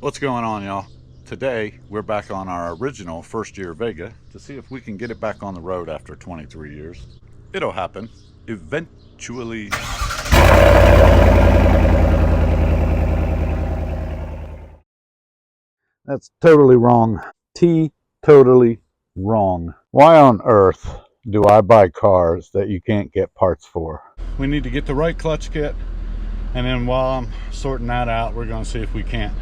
What's going on, y'all? Today we're back on our original first year Vega to see if we can get it back on the road after 23 years. It'll happen eventually. That's totally wrong. Totally wrong. Why on earth do I buy cars that you can't get parts for? We need to get the right clutch kit, and then while I'm sorting that out, we're going to see if we can't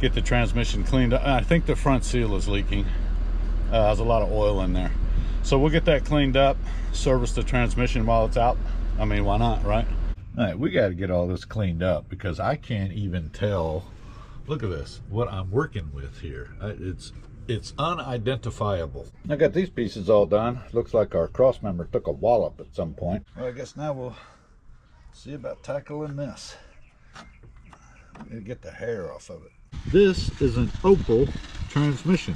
get the transmission cleaned up. I think the front seal is leaking. There's a lot of oil in there. So we'll get that cleaned up, service the transmission while it's out. I mean, why not, right? All right, we got to get all this cleaned up because I can't even tell. Look at this, what I'm working with here. It's unidentifiable. I got these pieces all done. Looks like our cross member took a wallop at some point. Well, I guess now we'll see about tackling this. Get the hair off of it. This is an Opel transmission.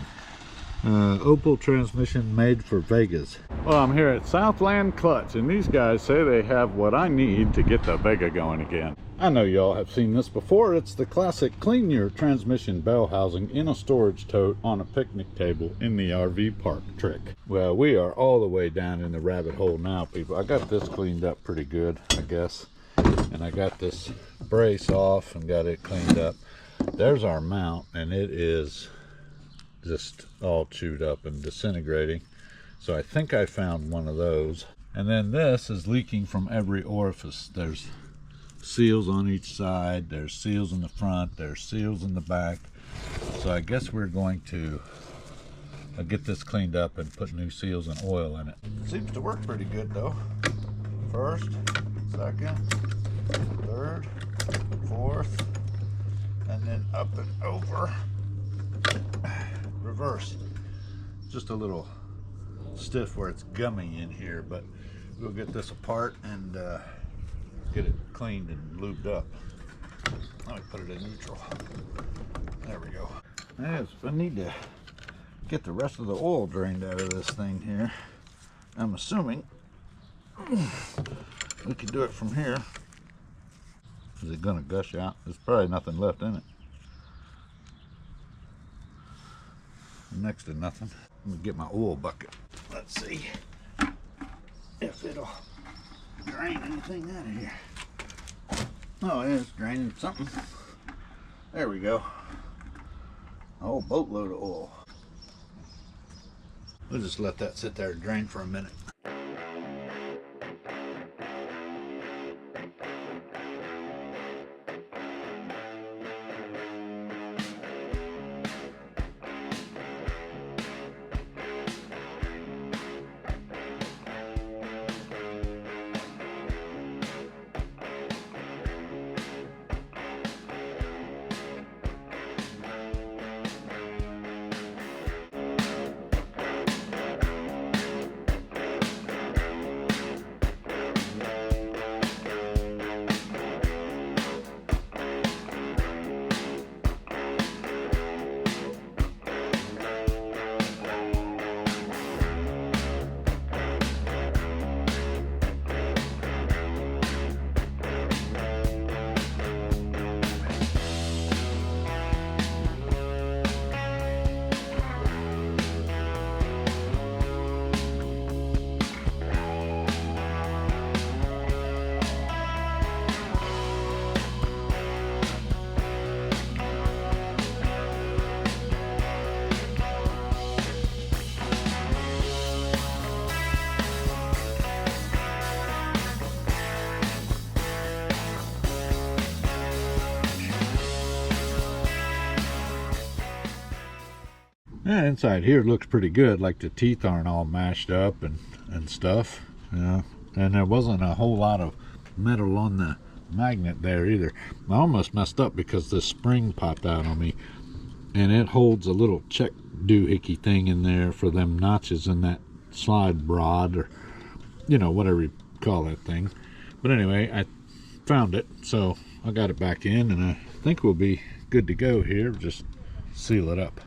Opel transmission made for Vegas. Well, I'm here at Southland Clutch, and these guys say they have what I need to get the Vega going again. I know y'all have seen this before. It's the classic clean your transmission bell housing in a storage tote on a picnic table in the RV park trick. Well, we are all the way down in the rabbit hole now, people. I got this cleaned up pretty good, I guess. And I got this brace off and got it cleaned up. There's our mount, and it is just all chewed up and disintegrating. So I think I found one of those. And then this is leaking from every orifice. There's seals on each side, there's seals in the front, there's seals in the back. So I guess we're going to get this cleaned up and put new seals and oil in it. Seems to work pretty good though. First, second, third, fourth, and then up and over. Reverse. Just a little stiff where it's gummy in here, but we'll get this apart and get it cleaned and lubed up. Let me put it in neutral. There we go. I need to get the rest of the oil drained out of this thing here. I'm assuming we could do it from here. Is it gonna gush out? There's probably nothing left in it. Next to nothing. Let me get my oil bucket. Let's see if it'll drain anything out of here. Oh, it is draining something. There we go. A whole boatload of oil. We'll just let that sit there and drain for a minute. Yeah, inside here looks pretty good, like the teeth aren't all mashed up and stuff, you know. And there wasn't a whole lot of metal on the magnet there either. I almost messed up because this spring popped out on me, and it holds a little check doohickey thing in there for them notches in that slide rod, or you know, whatever you call that thing. But anyway, I found it, so I got it back in, and I think we'll be good to go here. Just seal it up.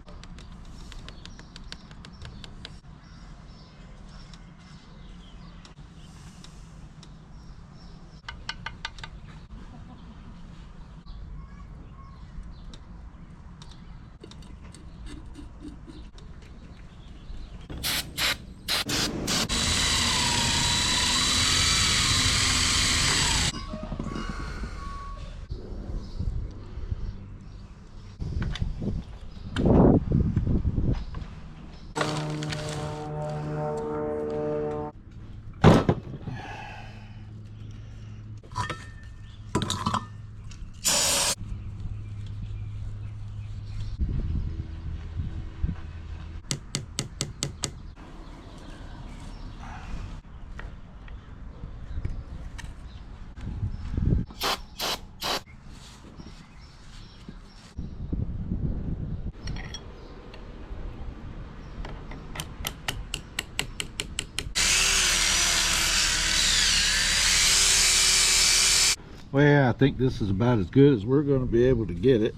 think this is about as good as we're going to be able to get it.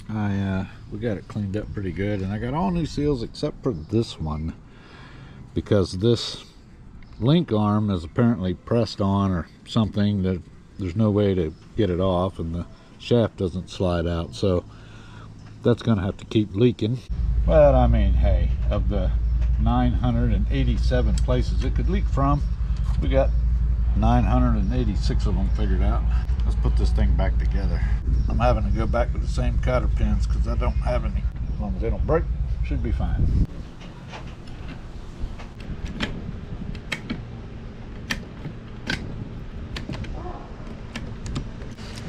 We got it cleaned up pretty good, and I got all new seals except for this one, because this link arm is apparently pressed on or something, that there's no way to get it off, and the shaft doesn't slide out, so that's going to have to keep leaking. But I mean, hey, of the 987 places it could leak from, we got 986 of them figured out. Let's put this thing back together. I'm having to go back with the same cotter pins because I don't have any. As long as they don't break, should be fine.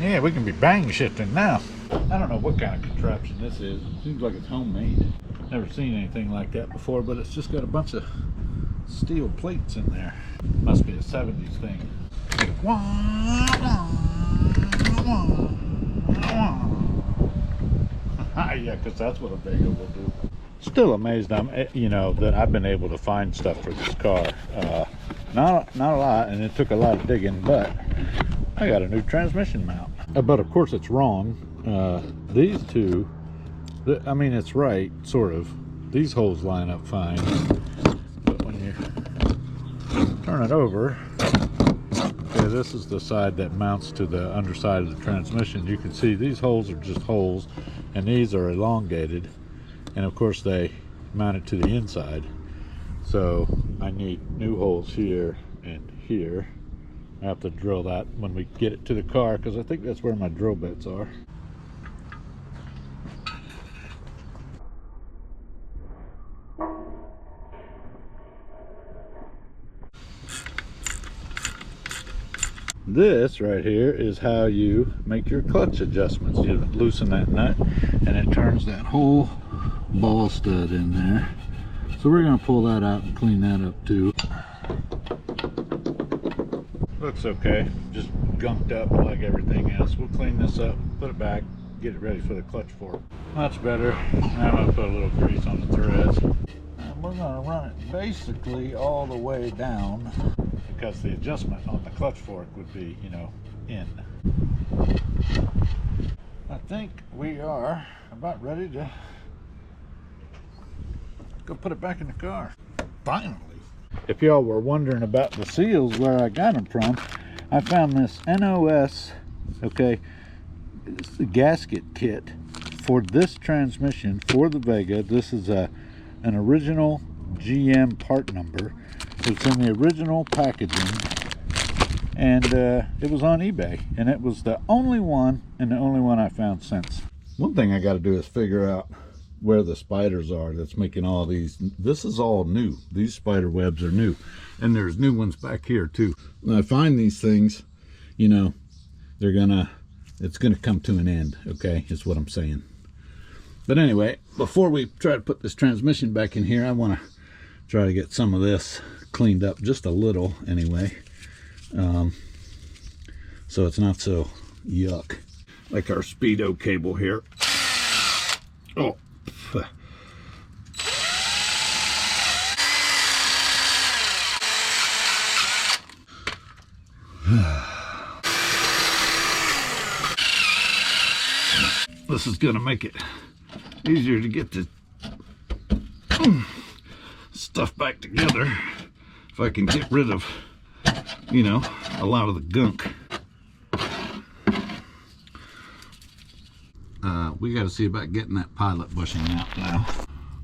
Yeah, we can be bang shifting now. I don't know what kind of contraption this is. It seems like it's homemade. Never seen anything like that before, but it's just got a bunch of steel plates in there. Must be a 70s thing. Yeah, because that's what a Vega will do. Still amazed that I've been able to find stuff for this car. Not a lot, and it took a lot of digging, but I got a new transmission mount. But of course it's wrong. These two, I mean, it's right, sort of. These holes line up fine, but when you turn it over, okay, this is the side that mounts to the underside of the transmission. You can see these holes are just holes, and these are elongated, and of course they mount it to the inside. So I need new holes here and here. I have to drill that when we get it to the car, because I think that's where my drill bits are. This right here is how you make your clutch adjustments. You loosen that nut and it turns that whole ball stud in there. So we're going to pull that out and clean that up too. Looks okay, just gunked up like everything else. We'll clean this up, put it back, get it ready for the clutch fork. Much better. Now I'm going to put a little grease on the threads. And we're going to run it basically all the way down, because the adjustment on the clutch fork would be, in. I think we are about ready to go put it back in the car. Finally. If y'all were wondering about the seals, where I got them from, I found this NOS, okay, it's the gasket kit for this transmission for the Vega. This is an original GM part number. It's in the original packaging, and it was on eBay, and it was the only one, and the only one I found since. One thing I got to do is figure out where the spiders are that's making all these. This is all new. These spider webs are new, and there's new ones back here too. When I find these things, it's gonna come to an end, okay, is what I'm saying. But anyway, before we try to put this transmission back in here, I want to try to get some of this cleaned up just a little anyway, so it's not so yuck. Like our speedo cable here. Oh, this is gonna make it easier to get the stuff back together if I can get rid of, a lot of the gunk. We got to see about getting that pilot bushing out now.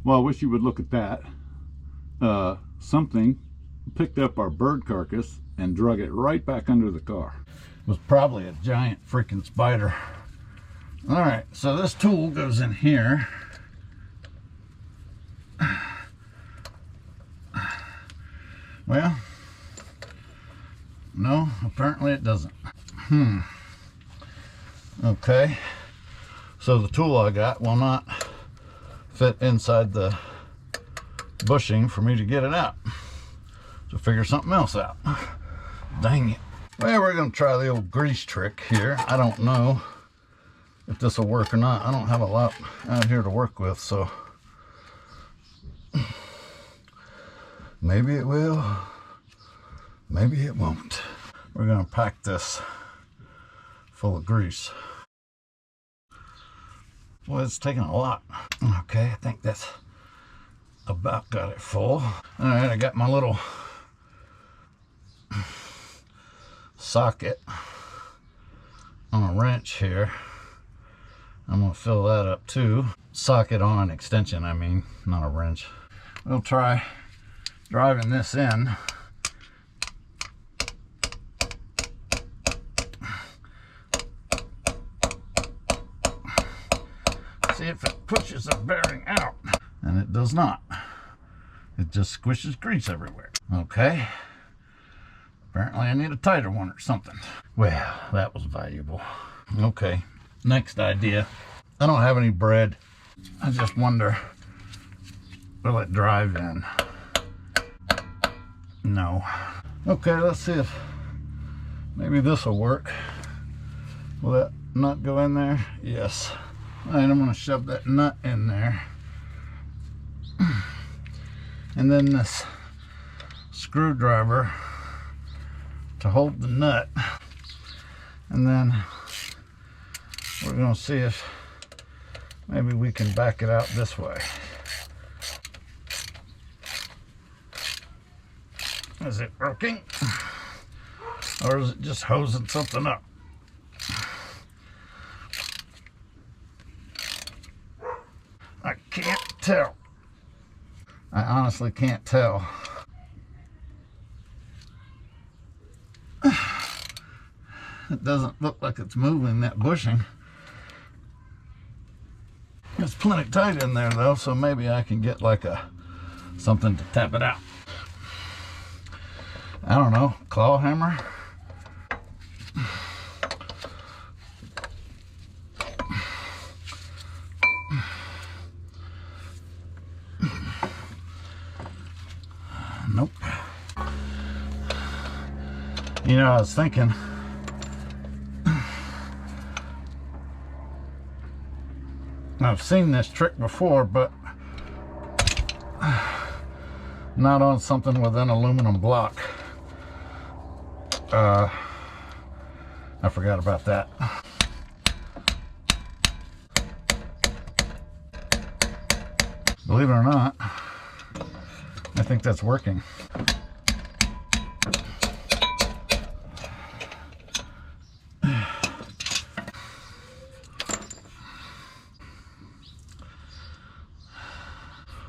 Well, I wish you would look at that. Something picked up our bird carcass and drug it right back under the car. It was probably a giant freaking spider. All right, so this tool goes in here. Well, no, apparently it doesn't. Okay, so the tool I got will not fit inside the bushing for me to get it out. So figure something else out. Dang it. Well, we're gonna try the old grease trick here. I don't know if this will work or not. I don't have a lot out here to work with, so maybe it will, maybe it won't. We're gonna pack this full of grease. Well, it's taking a lot. Okay, I think that's about got it full. All right, I got my little socket on a wrench here. I'm gonna fill that up too. Socket on an extension, I mean, not a wrench. We'll try driving this in. See if it pushes the bearing out. And it does not. It just squishes grease everywhere. Okay. Apparently I need a tighter one or something. Well, that was valuable. Okay, next idea. I don't have any bread. I just wonder, will it drive in? No. Okay, let's see if maybe this will work. Will that nut go in there? Yes. All right, I'm gonna shove that nut in there. And then this screwdriver to hold the nut. And then we're gonna see if maybe we can back it out this way. Is it working? Or is it just hosing something up? I can't tell. I honestly can't tell. It doesn't look like it's moving, that bushing. It's plenty tight in there though, so maybe I can get like something to tap it out. I don't know, claw hammer? Nope. You know, I was thinking, I've seen this trick before, but not on something with an aluminum block. I forgot about that. Believe it or not, I think that's working.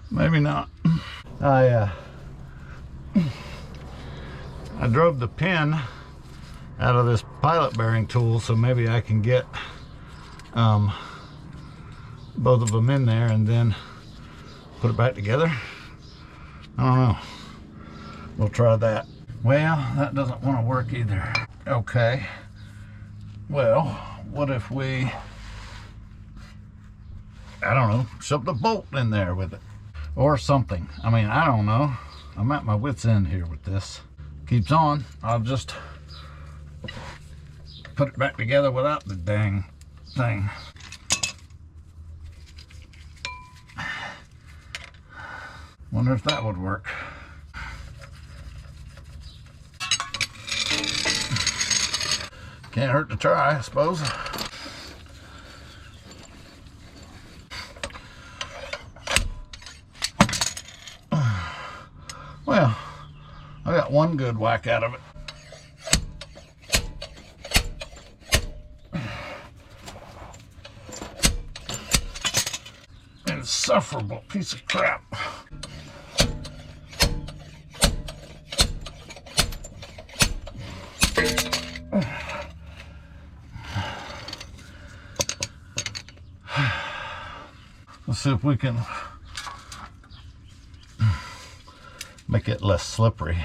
Maybe not. I drove the pin out of this pilot bearing tool, so maybe I can get both of them in there and then put it back together. I don't know. We'll try that. Well, that doesn't want to work either. Okay. Well, what if we, I don't know, shove the bolt in there with it or something. I mean, I don't know. I'm at my wit's end here with this. Keeps on. I'll just put it back together without the dang thing. Wonder if that would work. Can't hurt to try, I suppose. Well, I got one good whack out of it. Insufferable piece of crap. Let's see if we can make it less slippery.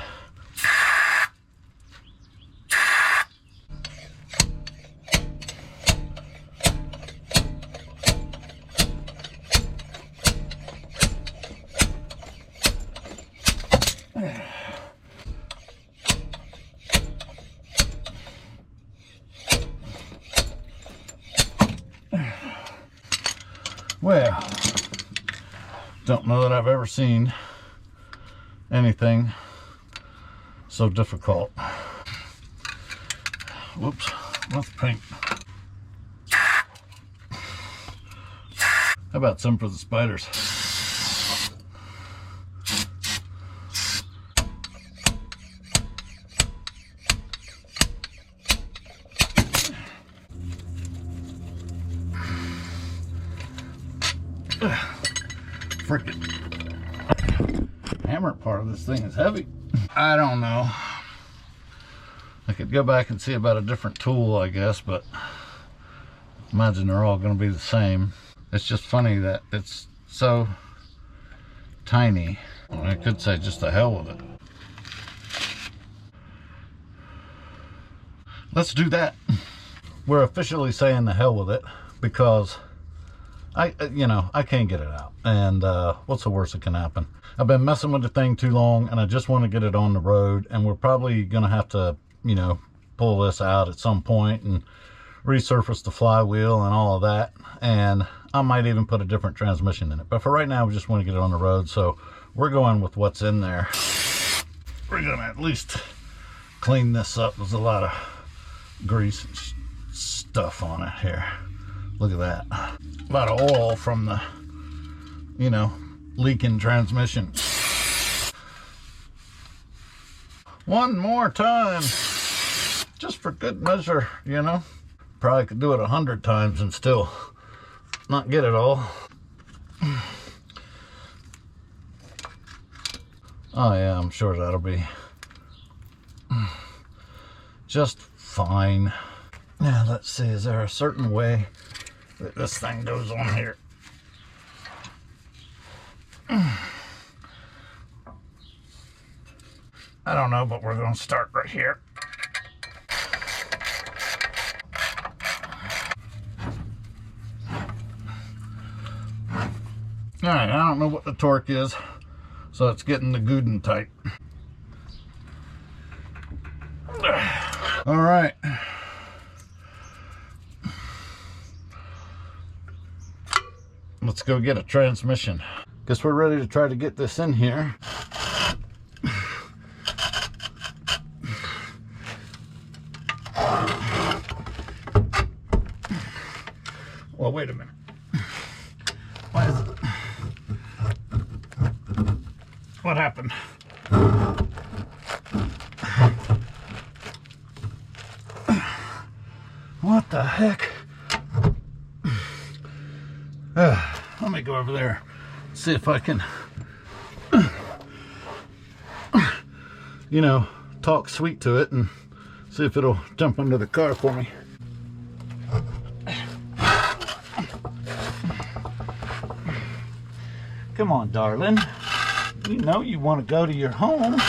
Well, don't know that I've ever seen anything so difficult. Whoops, let's paint How about some for the spiders? Frickin' hammer part of this thing is heavy. I don't know. I could go back and see about a different tool, I guess, but imagine they're all going to be the same. It's just funny that it's so tiny. I could say just the hell with it. Let's do that. We're officially saying the hell with it because I can't get it out. And what's the worst that can happen? I've been messing with the thing too long and I just want to get it on the road, and we're probably going to have to, pull this out at some point and resurface the flywheel and all of that. And I might even put a different transmission in it. But for right now, we just want to get it on the road. So we're going with what's in there. We're going to at least clean this up. There's a lot of grease and stuff on it here. Look at that. A lot of oil from the, leaking transmission. One more time, just for good measure, Probably could do it 100 times and still not get it all. Oh yeah, I'm sure that'll be just fine. Now let's see, is there a certain way that this thing goes on here? I don't know, but we're going to start right here. Alright, I don't know what the torque is, so it's getting the Gooden tight. Alright. Let's go get a transmission. Guess we're ready to try to get this in here. Well, wait a minute. Why is it? What happened? What the heck? Let me go over there, see if I can, talk sweet to it and see if it'll jump under the car for me. Come on, darling. You know you want to go to your home.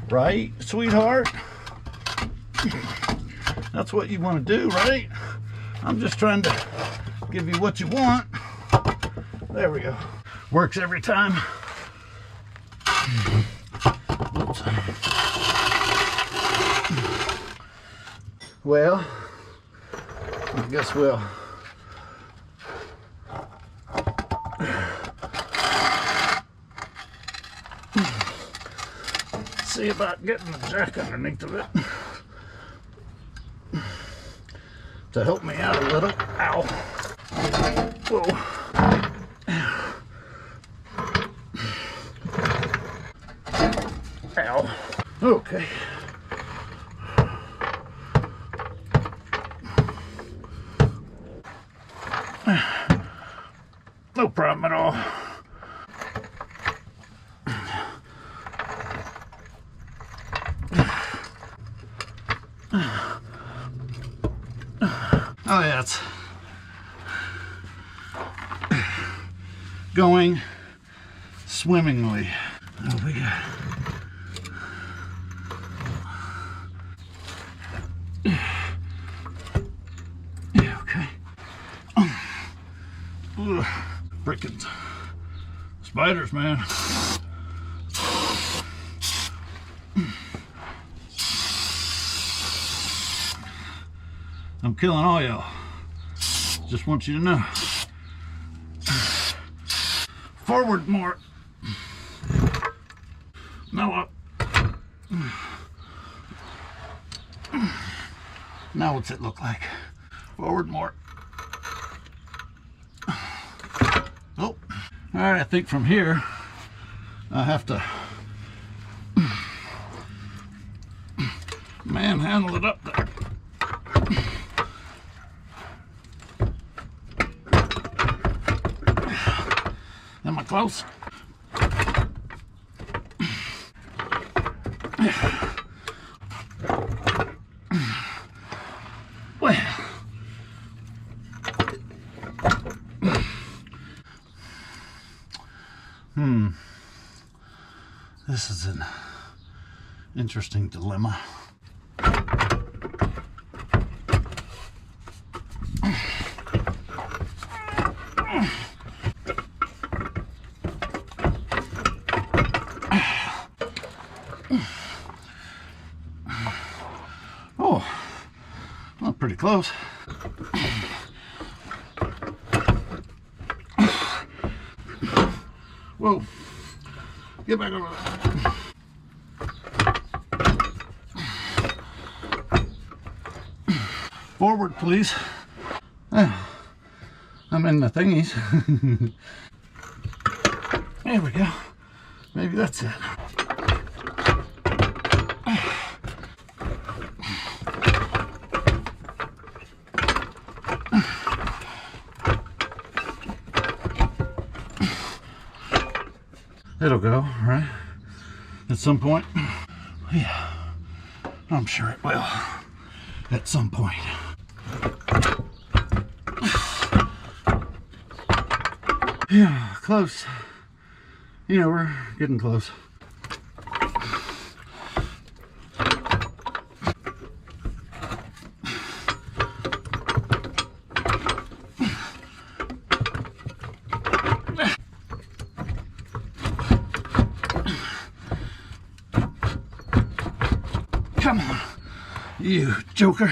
Right, sweetheart? That's what you want to do, right? I'm just trying to give you what you want. There we go. Works every time. Oops. Well, I guess we'll see about getting the jack underneath of it to help me out a little. Ow. Whoa. Ow. Okay. No problem at all. Oh yeah, it's going swimmingly. Oh, we got yeah, okay. Frickin' spiders, man. I'm killing all y'all. Just want you to know. Forward more. No up. Now what's it look like? Forward more. Oh, all right, I think from here I have to manhandle it up there. Am I close? Well, this is an interesting dilemma. Oh, well, pretty close. Whoa, get back over there. Forward, please. I'm in the thingies. There we go. Maybe that's it. It'll go, right? At some point. Yeah, I'm sure it will. At some point. Yeah, close. You know, we're getting close. Come on, you joker.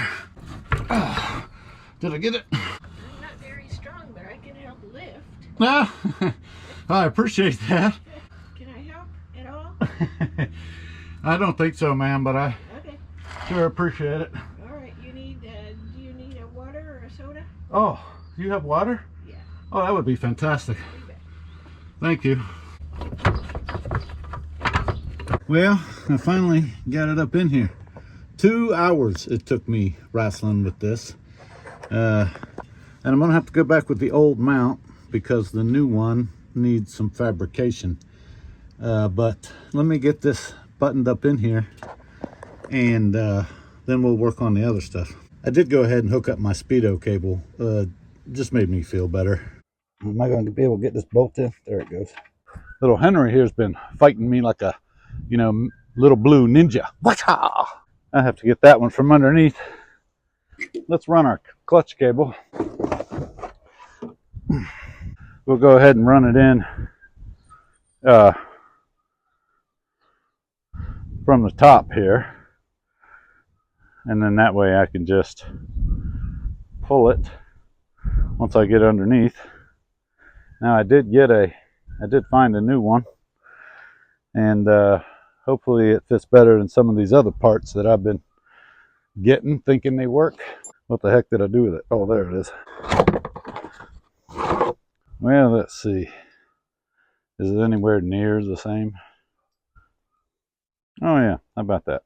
Oh, did I get it? I'm not very strong, but I can help lift. Ah, I appreciate that. Can I help at all? I don't think so, ma'am, but I Okay. sure appreciate it. All right. Do you need a water or a soda? Oh, you have water? Yeah. Oh, that would be fantastic. You bet. Thank you. Well, I finally got it up in here. 2 hours it took me wrestling with this. And I'm gonna have to go back with the old mount because the new one needs some fabrication. But let me get this buttoned up in here and then we'll work on the other stuff. I did go ahead and hook up my speedo cable. Just made me feel better. Am I going to be able to get this bolt in? There it goes. Little Henry here's been fighting me like a, you know, little blue ninja. Whacha! I have to get that one from underneath. Let's run our clutch cable. We'll go ahead and run it in from the top here. And then that way I can just pull it once I get underneath. Now I did find a new one. And hopefully it fits better than some of these other parts that I've been getting, thinking they work. What the heck did I do with it? Oh, there it is. Well, let's see. Is it anywhere near the same? Oh yeah, how about that?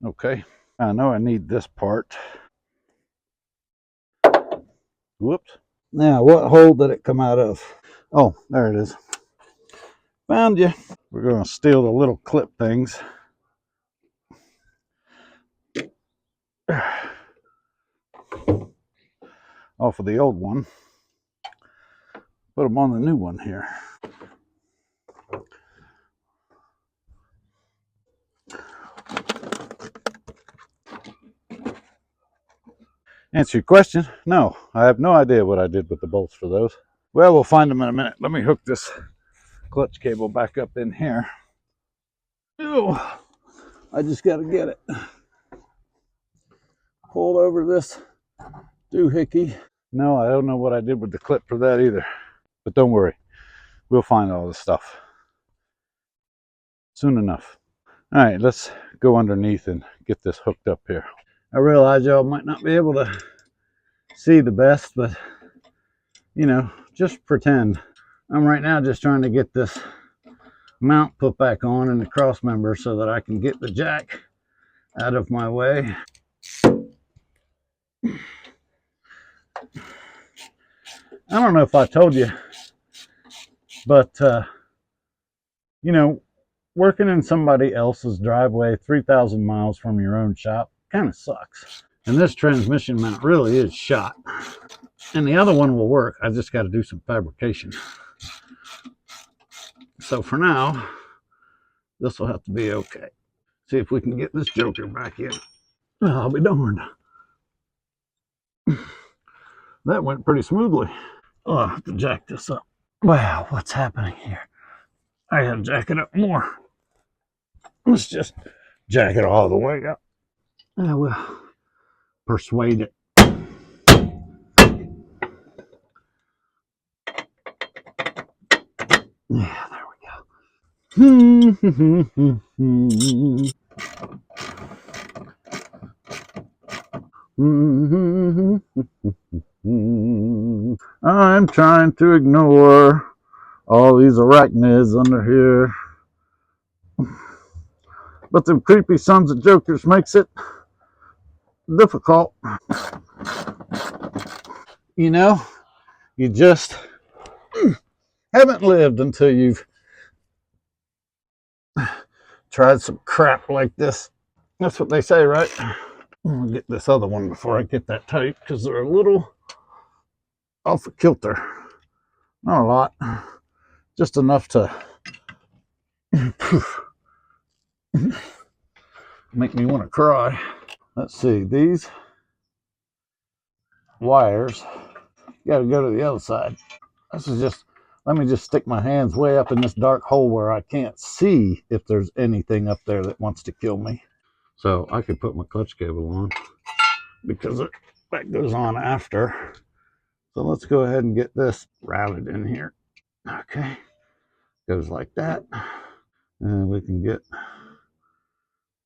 Okay, I know I need this part. Whoops. Now, what hole did it come out of? Oh, there it is. Found you. We're going to steal the little clip things. Off of the old one. Put them on the new one here. Answer your question? No, I have no idea what I did with the bolts for those. Well, we'll find them in a minute. Let me hook this clutch cable back up in here. Oh, I just got to get it. Pulled over this doohickey. No, I don't know what I did with the clip for that either. But don't worry, we'll find all this stuff soon enough. All right, let's go underneath and get this hooked up here. I realize y'all might not be able to see the best, but you know, just pretend. I'm right now just trying to get this mount put back on in the cross member so that I can get the jack out of my way. I don't know if I told you, but you know, working in somebody else's driveway 3,000 miles from your own shop kind of sucks. And this transmission mount really is shot. And the other one will work. I just got to do some fabrication. So for now, this will have to be okay. See if we can get this joker back in. I'll be darned. That went pretty smoothly. Oh, I'll have to jack this up. Wow, what's happening here? I gotta jack it up more. Let's just jack it all the way up. I will persuade it. Yeah, there we go. I'm trying to ignore all these arachnids under here. But them creepy sons of jokers makes it difficult. You know, you just haven't lived until you've tried some crap like this. That's what they say, right? I'm gonna get this other one before I get that tight because they're a little off the kilter. Not a lot, just enough to make me want to cry. Let's see, these wires got to go to the other side. This is just, let me just stick my hands way up in this dark hole where I can't see if there's anything up there that wants to kill me. So I could put my clutch cable on because that goes on after. So let's go ahead and get this routed in here. Okay, goes like that. And we can get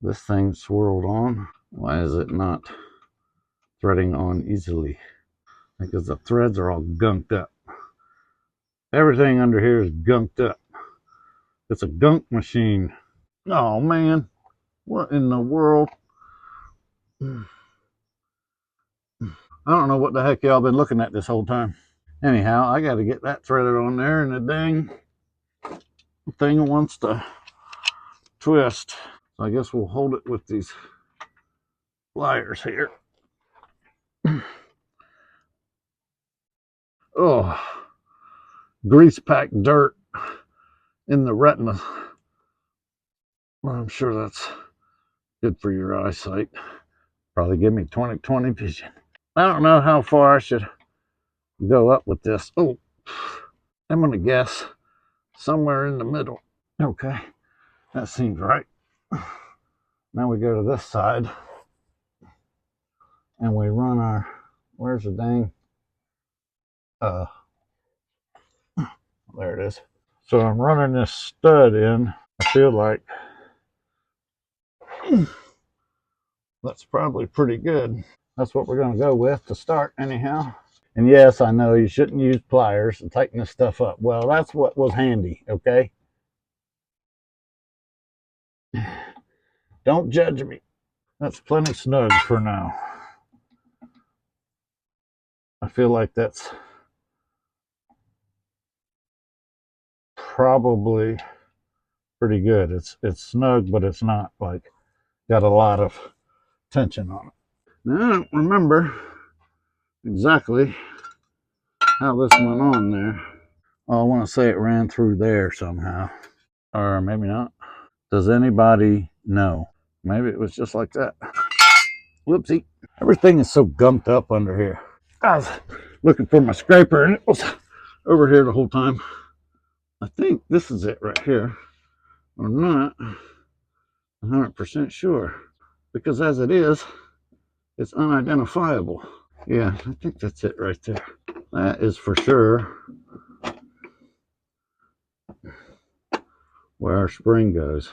this thing swirled on. Why is it not threading on easily? Because the threads are all gunked up. Everything under here is gunked up. It's a gunk machine. Oh man, what in the world? I don't know what the heck y'all been looking at this whole time. Anyhow, I got to get that threaded on there, and the dang thing wants to twist. So I guess we'll hold it with these pliers here. Oh, grease packed dirt in the retina. Well, I'm sure that's good for your eyesight. Probably give me 20/20 vision. I don't know how far I should go up with this. Oh, I'm gonna guess somewhere in the middle. Okay, that seems right. Now we go to this side and we run our, where's the dang, there it is. So I'm running this stud in. I feel like that's probably pretty good. That's what we're gonna go with to start anyhow. And yes, I know you shouldn't use pliers to tighten this stuff up. Well, that's what was handy, okay? Don't judge me. That's plenty snug for now. I feel like that's probably pretty good. It's snug, but it's not like got a lot of tension on it. Now, I don't remember exactly how this went on there. Oh, I want to say it ran through there somehow. Or maybe not. Does anybody know? Maybe it was just like that. Whoopsie. Everything is so gunked up under here. I was looking for my scraper and it was over here the whole time. I think this is it right here. I'm not 100% sure. Because as it is, it's unidentifiable. Yeah, I think that's it right there. That is for sure where our spring goes.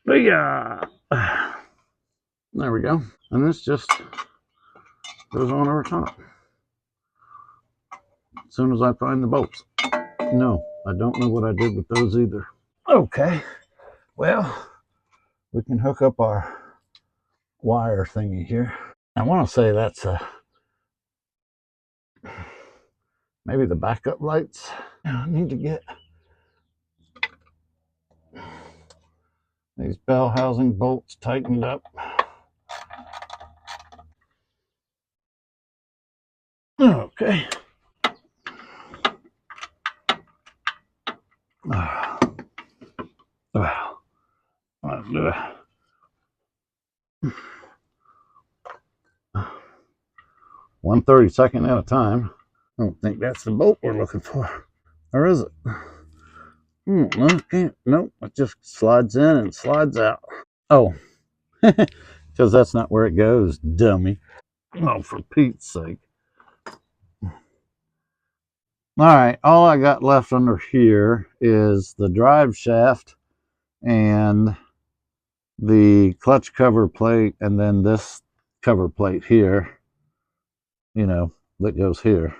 But yeah. There we go. And this just goes on over top. As soon as I find the bolts. No, I don't know what I did with those either. Okay, well, we can hook up our wire thingy here. I want to say that's maybe the backup lights. I need to get these bell housing bolts tightened up. Okay. Well, let's do it. 1/32 at a time. I don't think that's the bolt we're looking for. Or is it? No, can't. Nope. It just slides in and slides out. Oh, because that's not where it goes, dummy. Oh, for Pete's sake. All right, all I got left under here is the drive shaft and the clutch cover plate, and then this cover plate here, you know, that goes here.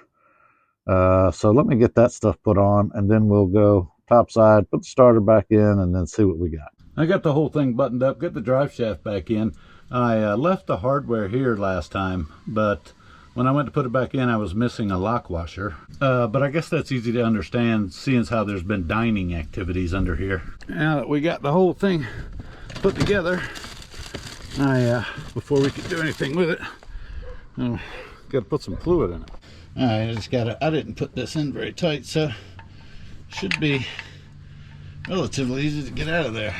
So let me get that stuff put on, and then we'll go topside, put the starter back in, and then see what we got. I got the whole thing buttoned up, get the drive shaft back in. I left the hardware here last time, but when I went to put it back in, I was missing a lock washer. But I guess that's easy to understand, seeing as how there's been dining activities under here. Now that we got the whole thing put together, before we could do anything with it, got to put some fluid in it. All right, I didn't put this in very tight, so should be relatively easy to get out of there.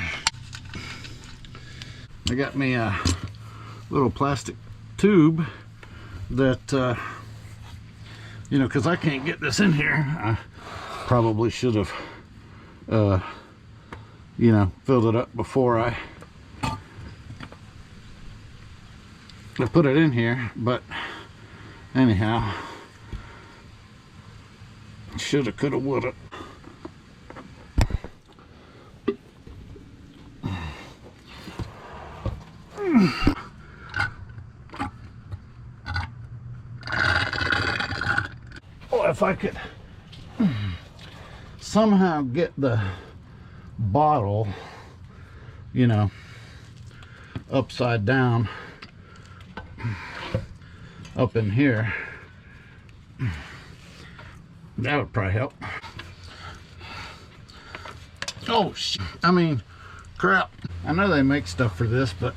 I got me a little plastic tube that, you know, because I can't get this in here. I probably should have, you know, filled it up before I put it in here, but anyhow, shoulda, coulda, woulda. Oh, if I could somehow get the bottle, you know, upside down up in here, that would probably help. Oh, I mean, crap. I know they make stuff for this, but,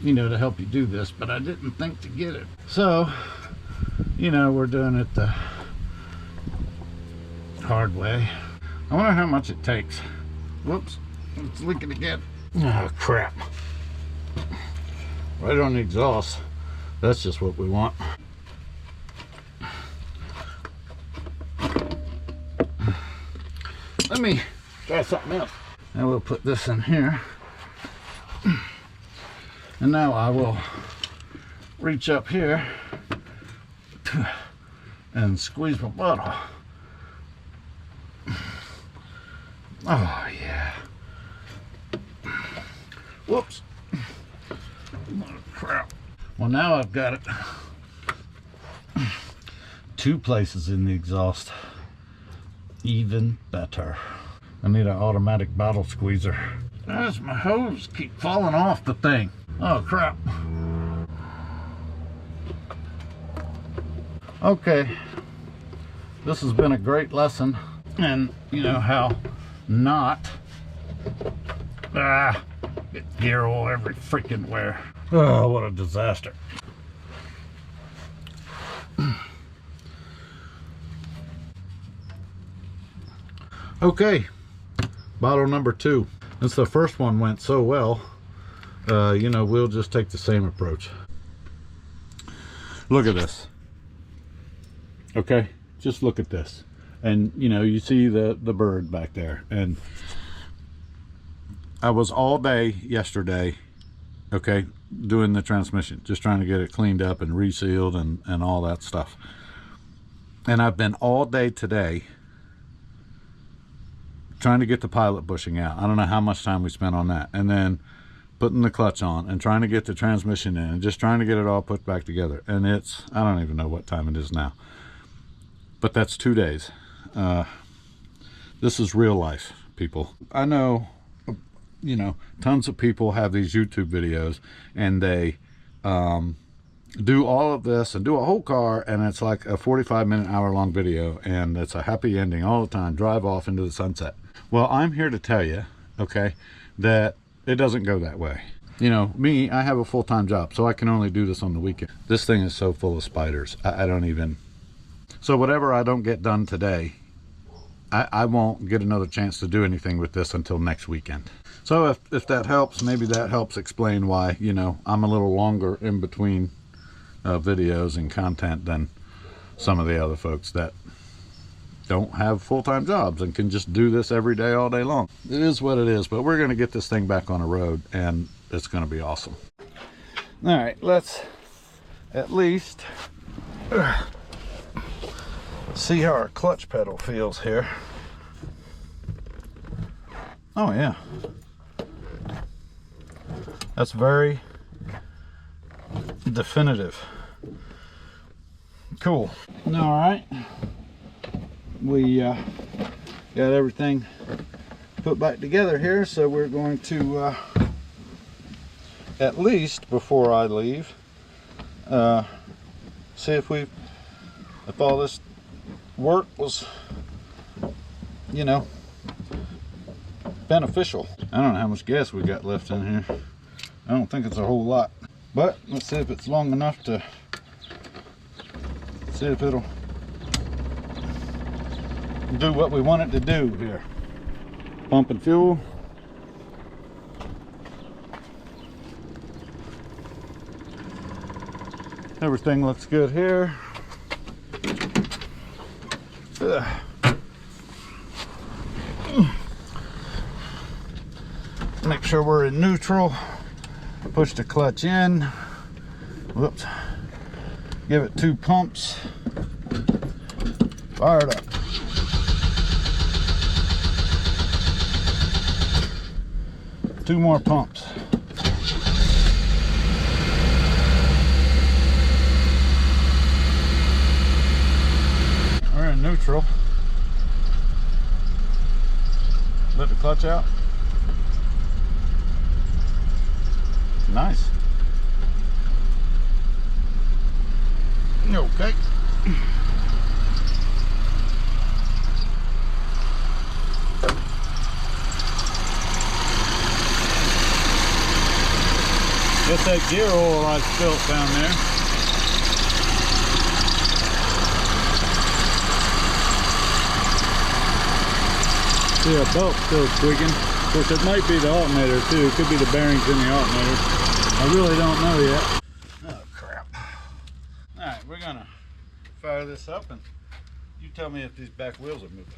you know, to help you do this, but I didn't think to get it. So, you know, we're doing it the hard way. I wonder how much it takes. Whoops, it's leaking again. Oh, crap. Right on the exhaust. That's just what we want. Let me try something else. And we'll put this in here. And now I will reach up here and squeeze my bottle. Oh, yeah. Whoops. Oh, crap. Well, now I've got it 2 places in the exhaust. Even better. I need an automatic bottle squeezer. As my hose keep falling off the thing. Oh, crap. Okay. This has been a great lesson. And you know how not get gear oil every freaking where. Oh, what a disaster. Okay, bottle number 2. Since the first one went so well, you know, we'll just take the same approach. Look at this. Okay, just look at this. And, you know, you see the bird back there. And I was all day yesterday, okay, doing the transmission, just trying to get it cleaned up and resealed and all that stuff. And I've been all day today trying to get the pilot bushing out. I don't know how much time we spent on that. And then putting the clutch on and trying to get the transmission in and just trying to get it all put back together. And it's, I don't even know what time it is now, but that's 2 days. This is real life, people. I know, you know, tons of people have these YouTube videos and they do all of this and do a whole car, and it's like a 45-minute, hour-long video, and it's a happy ending all the time, drive off into the sunset. Well, I'm here to tell you, okay, that it doesn't go that way. You know, me, I have a full-time job, so I can only do this on the weekend. This thing is so full of spiders, I don't even... So whatever I don't get done today, I won't get another chance to do anything with this until next weekend. So if that helps, maybe that helps explain why, you know, I'm a little longer in between videos and content than some of the other folks that don't have full-time jobs and can just do this every day, all day long. It is what it is, but we're going to get this thing back on the road, and it's going to be awesome. All right, let's at least see how our clutch pedal feels here. Oh yeah, that's very definitive. Cool. All right, we got everything put back together here, so we're going to at least before I leave see if all this work was, you know, beneficial. I don't know how much gas we got left in here. I don't think it's a whole lot, but let's see if it's long enough to see if it'll do what we want it to do here. Pumping fuel. Everything looks good here. Make sure we're in neutral. Push the clutch in. Whoops. Give it 2 pumps. Fire it up. Two more pumps. We're in neutral. Let the clutch out. Nice. Okay. Just that gear oil I spilt down there. See, our belt's still squeaking. Of course, it might be the alternator too. It could be the bearings in the alternator. I really don't know yet. Oh crap. Alright, we're gonna fire this up and you tell me if these back wheels are moving.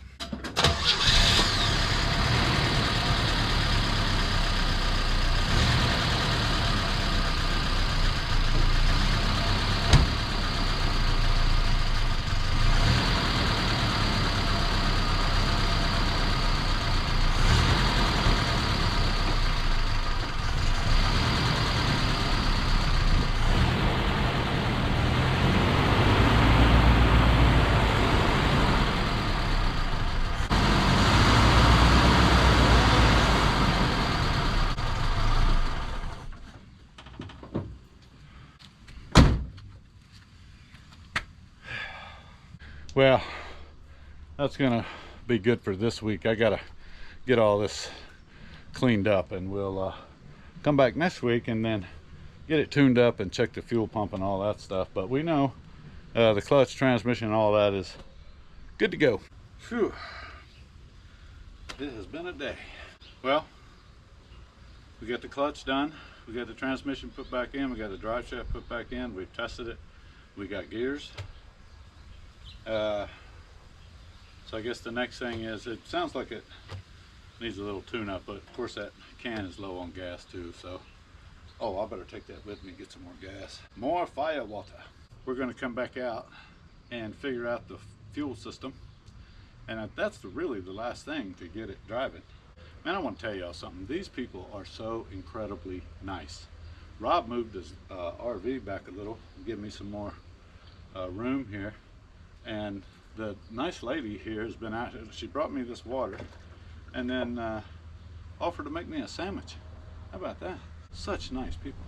Well, that's gonna be good for this week. I gotta get all this cleaned up, and we'll come back next week and then get it tuned up and check the fuel pump and all that stuff. But we know the clutch, transmission, and all that is good to go. Phew. It has been a day. Well, we got the clutch done, we got the transmission put back in, we got the drive shaft put back in, we've tested it, we got gears. So I guess the next thing is, it sounds like it needs a little tune up, but of course that can is low on gas too, so I better take that with me and get some more gas. More fire water. We're going to come back out and figure out the fuel system, and that's really the last thing to get it driving. Man, I want to tell y'all something. These people are so incredibly nice. Rob moved his RV back a little, give me some more room here, and the nice lady here has been out. She brought me this water and then offered to make me a sandwich. How about that? Such nice people.